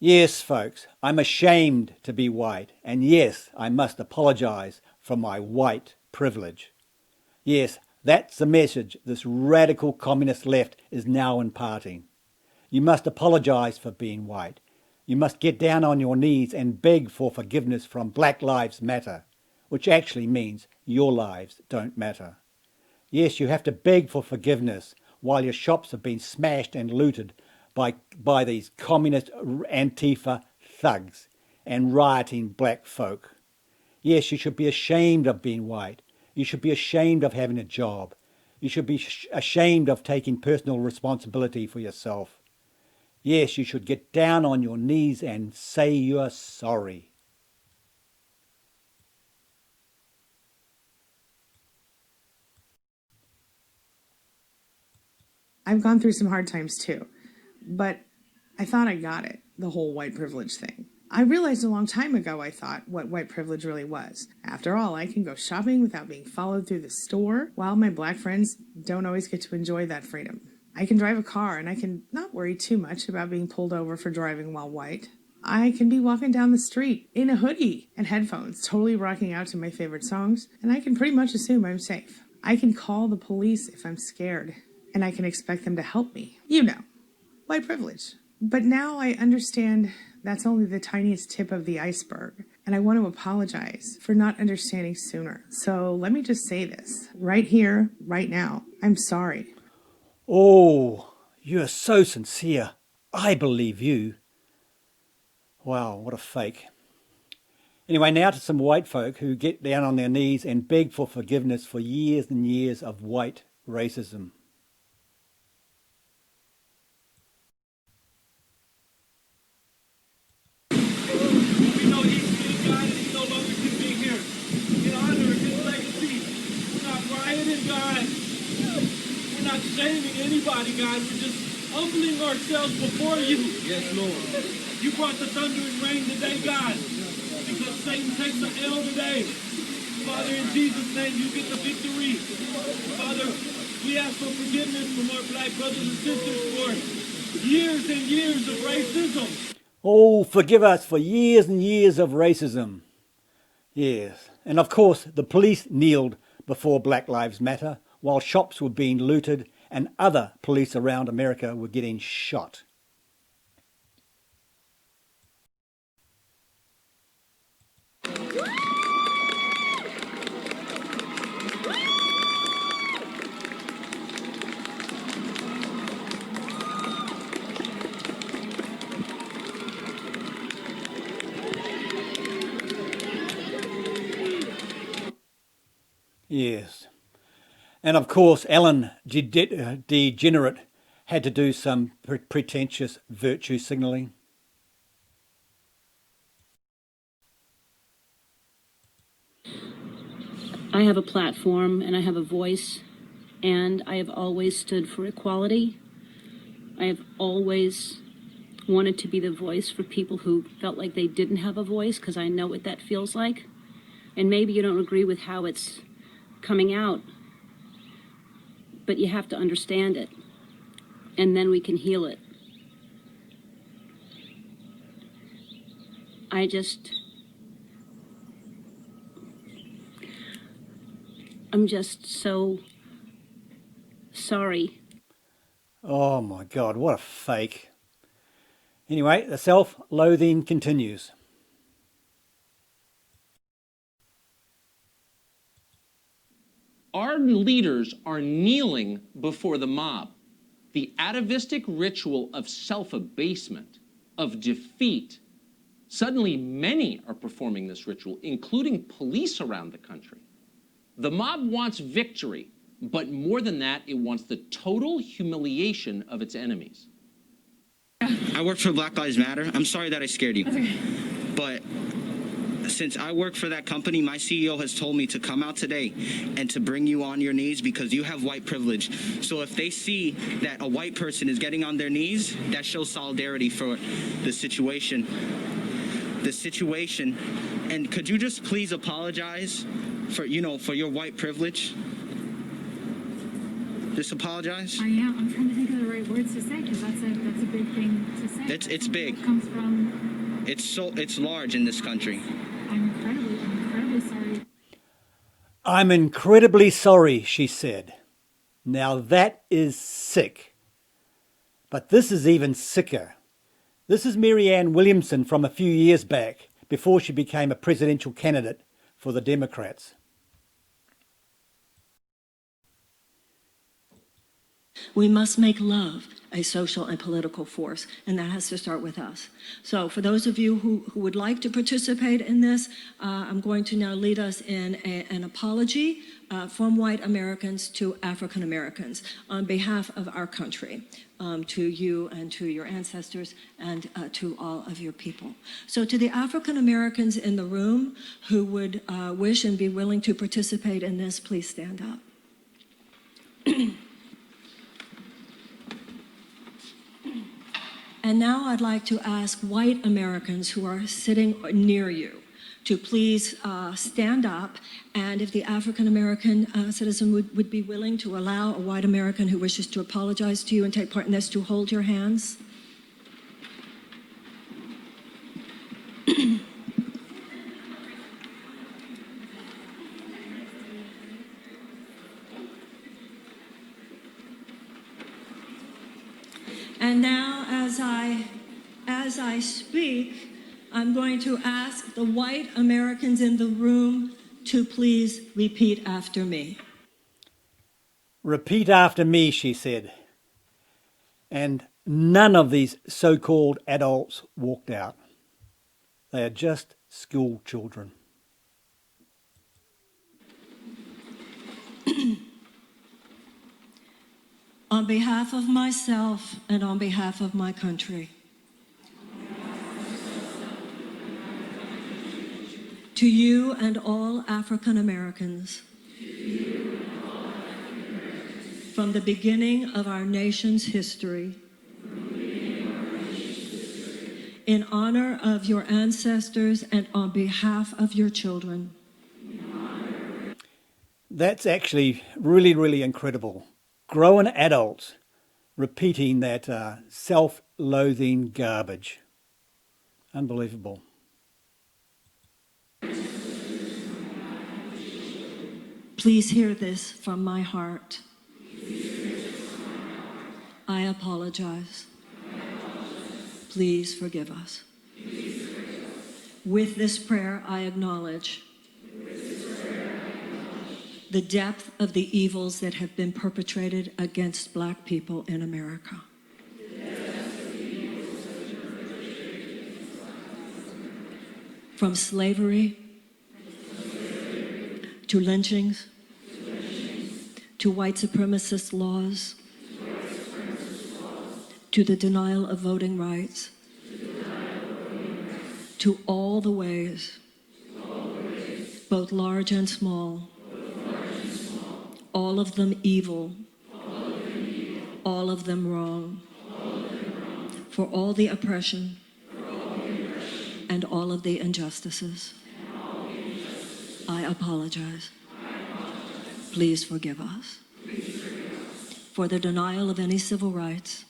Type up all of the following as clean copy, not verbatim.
Yes, folks, I'm ashamed to be white, and yes, I must apologize for my white privilege. Yes, that's the message this radical communist left is now imparting. You must apologize for being white. You must get down on your knees and beg for forgiveness from Black Lives Matter, which actually means your lives don't matter. Yes, you have to beg for forgiveness while your shops have been smashed and looted by these communist Antifa thugs and rioting black folk. Yes, you should be ashamed of being white. You should be ashamed of having a job. You should be ashamed of taking personal responsibility for yourself. Yes, you should get down on your knees and say you're sorry. I've gone through some hard times too, but I thought I got it, the whole white privilege thing. I realized a long time ago, I thought, what white privilege really was. After all, I can go shopping without being followed through the store, while my black friends don't always get to enjoy that freedom. I can drive a car and I can not worry too much about being pulled over for driving while white. I can be walking down the street in a hoodie and headphones, totally rocking out to my favorite songs, and I can pretty much assume I'm safe. I can call the police if I'm scared, and I can expect them to help me. You know, white privilege. But now I understand that's only the tiniest tip of the iceberg, and I want to apologize for not understanding sooner. So let me just say this, right here, right now. I'm sorry. Oh, you're so sincere. I believe you. Wow, what a fake. Anyway, now to some white folk who get down on their knees and beg for forgiveness for years and years of white racism. We know he's God and he no longer can be here. In honor of his legacy, we're not rioting, God. We're not shaming anybody, God. We're just humbling ourselves before you. Yes, Lord. You brought the thunder and rain today, God, because Satan takes the L today. Father, in Jesus' name, you get the victory. Father, we ask for forgiveness from our black brothers and sisters for years and years of racism. Oh, forgive us for years and years of racism. Yes, and of course the police kneeled before Black Lives Matter while shops were being looted and other police around America were getting shot. Yes. And of course, Ellen DeGenerate had to do some pretentious virtue signalling. I have a platform and I have a voice, and I have always stood for equality. I have always wanted to be the voice for people who felt like they didn't have a voice, because I know what that feels like. And maybe you don't agree with how it's coming out, but you have to understand it, and then we can heal it. I'm just so sorry. Oh my God, what a fake. Anyway, the self-loathing continues. Our leaders are kneeling before the mob. The atavistic ritual of self-abasement, of defeat. Suddenly, many are performing this ritual, including police around the country. The mob wants victory, but more than that, it wants the total humiliation of its enemies. I work for Black Lives Matter. I'm sorry that I scared you. Okay. But since I work for that company, my CEO has told me to come out today and to bring you on your knees because you have white privilege. So if they see that a white person is getting on their knees, that shows solidarity for the situation. And could you just please apologize for your white privilege? Just apologize? I am. I'm trying to think of the right right words to say, because that's a big thing to say. It's big. It comes from. It's large in this country. I'm incredibly sorry. I'm incredibly sorry, she said. Now that is sick. But this is even sicker. This is Marianne Williamson from a few years back, before she became a presidential candidate for the Democrats. We must make love a social and political force, and that has to start with us. So for those of you who would like to participate in this, I'm going to now lead us in an apology from white Americans to African Americans on behalf of our country, to you and to your ancestors and to all of your people. So to the African Americans in the room who would wish and be willing to participate in this, please stand up. And now I'd like to ask white Americans who are sitting near you to please stand up, and if the African American citizen would be willing to allow a white American who wishes to apologize to you and take part in this to hold your hands. And now, as I speak, I'm going to ask the white Americans in the room to please repeat after me. Repeat after me, she said. And none of these so-called adults walked out. They are just school children. On behalf of myself and on behalf of my country, to you and all African Americans, from the beginning of our nation's history, in honor of your ancestors and on behalf of your children. That's actually really, really incredible. Grown adults repeating that self-loathing garbage. Unbelievable. Please hear this from my heart. I apologize. Please forgive us. With this prayer, I acknowledge the depth of the evils that have been perpetrated against Black people in America. From slavery to lynchings, to white supremacist laws, to the denial of voting rights, to all the ways, both large and small, all of them evil, all of them wrong, for all the oppression and all of the injustices. I apologize. Please forgive us. For the denial of any civil rights,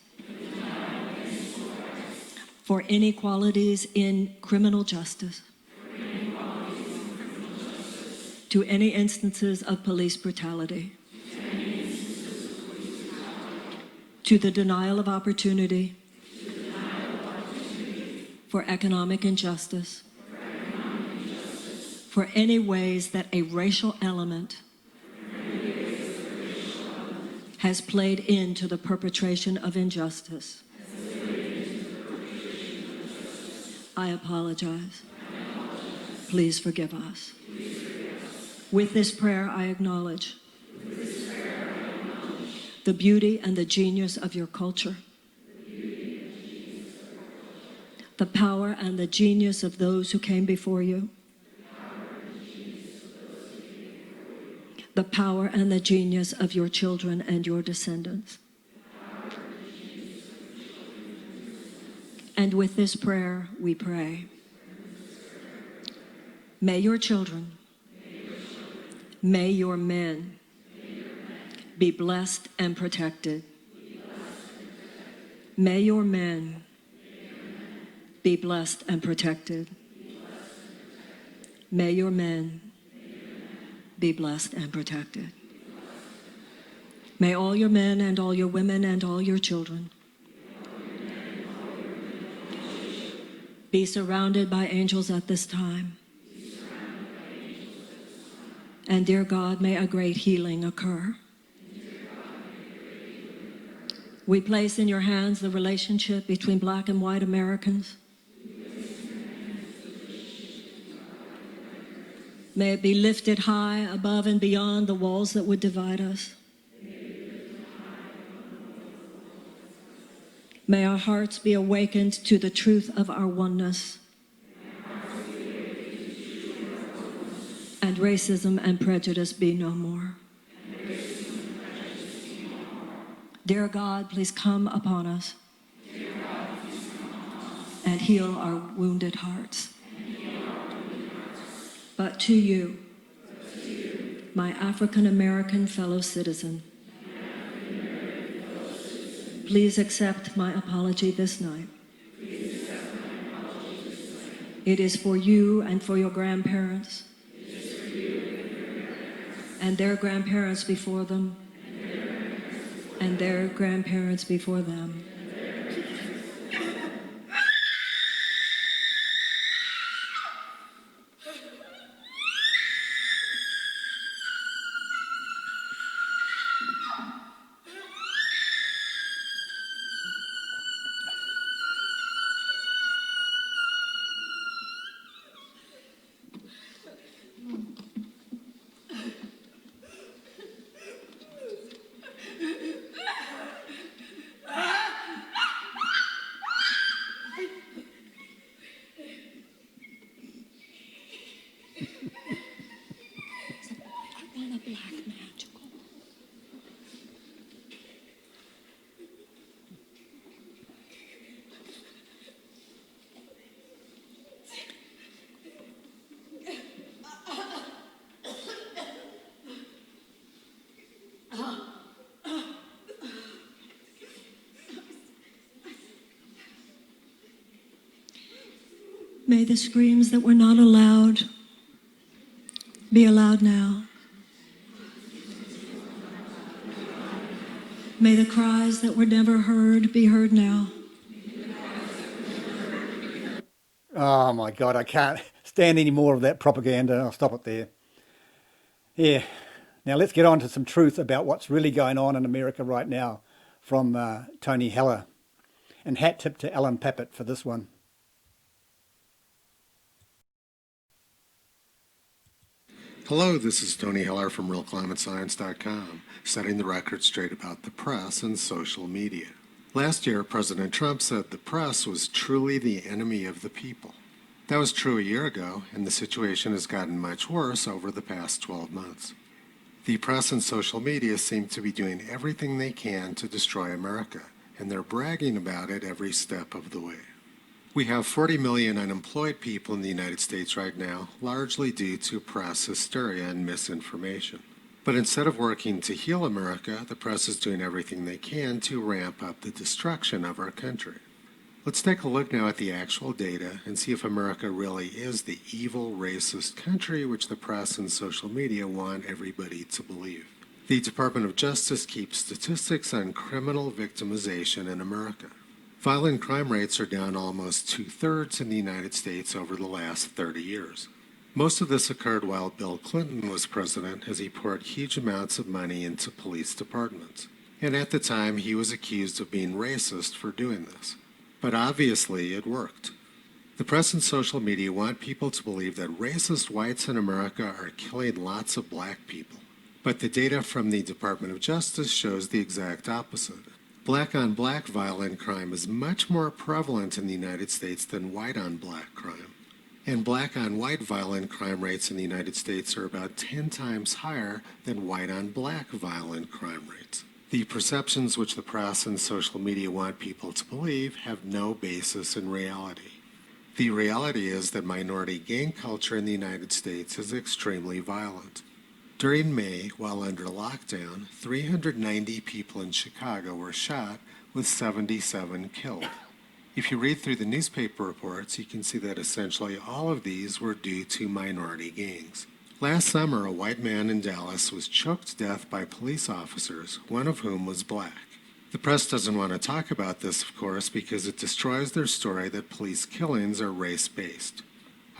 for inequalities in criminal justice, to any instances of police brutality, to the denial of opportunity, for economic injustice, for any ways that a racial element has played into the perpetration of injustice. I apologize. Please forgive us. With this prayer, I acknowledge the beauty and the genius of your culture, the power and the genius of those who came before you, the power and the genius of your children and your descendants. And with this prayer, we pray. May your children, may your men be blessed and protected May your men be blessed and protected. May your men be blessed and protected. May all your men and all your women and all your children be surrounded by angels at this time. And dear God, may a great healing occur. We place in your hands the relationship between Black and white Americans. May it be lifted high above and beyond the walls that would divide us. May our hearts be awakened to the truth of our oneness. And racism and prejudice be no more. Dear God, please come upon us and heal our wounded hearts. But to you, my African American fellow citizen, please accept my apology this night. It is for you and for your grandparents and their grandparents before them and their grandparents before them. May the screams that were not allowed be allowed now. May the cries that were never heard be heard now. Oh my God, I can't stand any more of that propaganda. I'll stop it there. Yeah. Now let's get on to some truth about what's really going on in America right now from Tony Heller. And hat tip to Alan Pappett for this one. Hello, this is Tony Heller from RealClimateScience.com, setting the record straight about the press and social media. Last year, President Trump said the press was truly the enemy of the people. That was true a year ago, and the situation has gotten much worse over the past 12 months. The press and social media seem to be doing everything they can to destroy America, and they're bragging about it every step of the way. We have 40 million unemployed people in the United States right now, largely due to press hysteria and misinformation. But instead of working to heal America, the press is doing everything they can to ramp up the destruction of our country. Let's take a look now at the actual data and see if America really is the evil, racist country which the press and social media want everybody to believe. The Department of Justice keeps statistics on criminal victimization in America. Violent crime rates are down almost 2/3 in the United States over the last 30 years. Most of this occurred while Bill Clinton was president, as he poured huge amounts of money into police departments. And at the time, he was accused of being racist for doing this. But obviously, it worked. The press and social media want people to believe that racist whites in America are killing lots of black people. But the data from the Department of Justice shows the exact opposite. Black-on-black violent crime is much more prevalent in the United States than white-on-black crime. And black-on-white violent crime rates in the United States are about 10 times higher than white-on-black violent crime rates. The perceptions which the press and social media want people to believe have no basis in reality. The reality is that minority gang culture in the United States is extremely violent. During May, while under lockdown, 390 people in Chicago were shot with 77 killed. If you read through the newspaper reports, you can see that essentially all of these were due to minority gangs. Last summer, a white man in Dallas was choked to death by police officers, one of whom was black. The press doesn't want to talk about this, of course, because it destroys their story that police killings are race-based.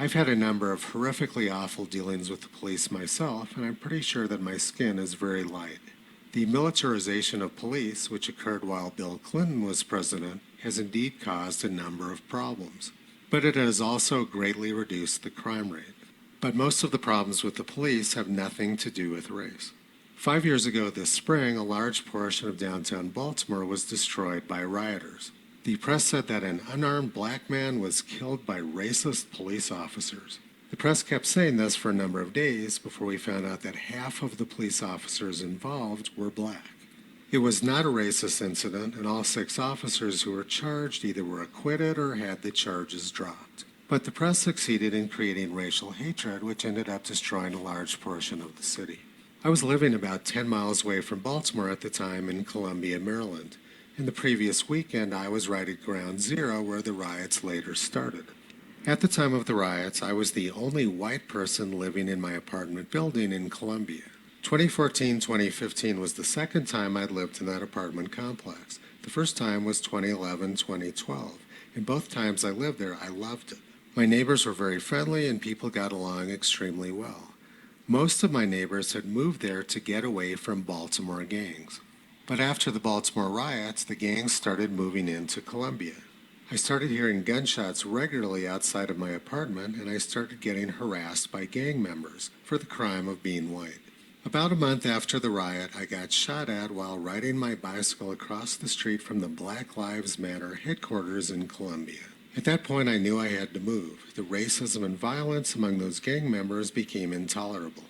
I've had a number of horrifically awful dealings with the police myself, and I'm pretty sure that my skin is very light. The militarization of police, which occurred while Bill Clinton was president, has indeed caused a number of problems. But it has also greatly reduced the crime rate. But most of the problems with the police have nothing to do with race. 5 years ago this spring, a large portion of downtown Baltimore was destroyed by rioters. The press said that an unarmed black man was killed by racist police officers. The press kept saying this for a number of days before we found out that half of the police officers involved were black. It was not a racist incident, and all 6 officers who were charged either were acquitted or had the charges dropped. But the press succeeded in creating racial hatred, which ended up destroying a large portion of the city. I was living about 10 miles away from Baltimore at the time in Columbia, Maryland. In the previous weekend, I was right at Ground Zero where the riots later started. At the time of the riots, I was the only white person living in my apartment building in Columbia. 2014-2015 was the second time I'd lived in that apartment complex. The first time was 2011-2012. And both times I lived there, I loved it. My neighbors were very friendly and people got along extremely well. Most of my neighbors had moved there to get away from Baltimore gangs. But after the Baltimore riots, the gangs started moving into Columbia. I started hearing gunshots regularly outside of my apartment, and I started getting harassed by gang members for the crime of being white. About a month after the riot, I got shot at while riding my bicycle across the street from the Black Lives Matter headquarters in Columbia. At that point, I knew I had to move. The racism and violence among those gang members became intolerable.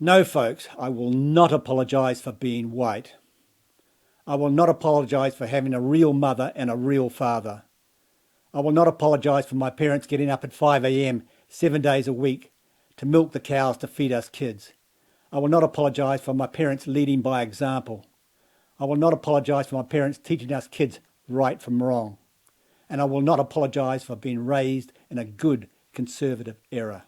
No, folks, I will not apologise for being white. I will not apologise for having a real mother and a real father. I will not apologise for my parents getting up at 5 a.m. 7 days a week to milk the cows to feed us kids. I will not apologise for my parents leading by example. I will not apologise for my parents teaching us kids right from wrong. And I will not apologise for being raised in a good conservative era.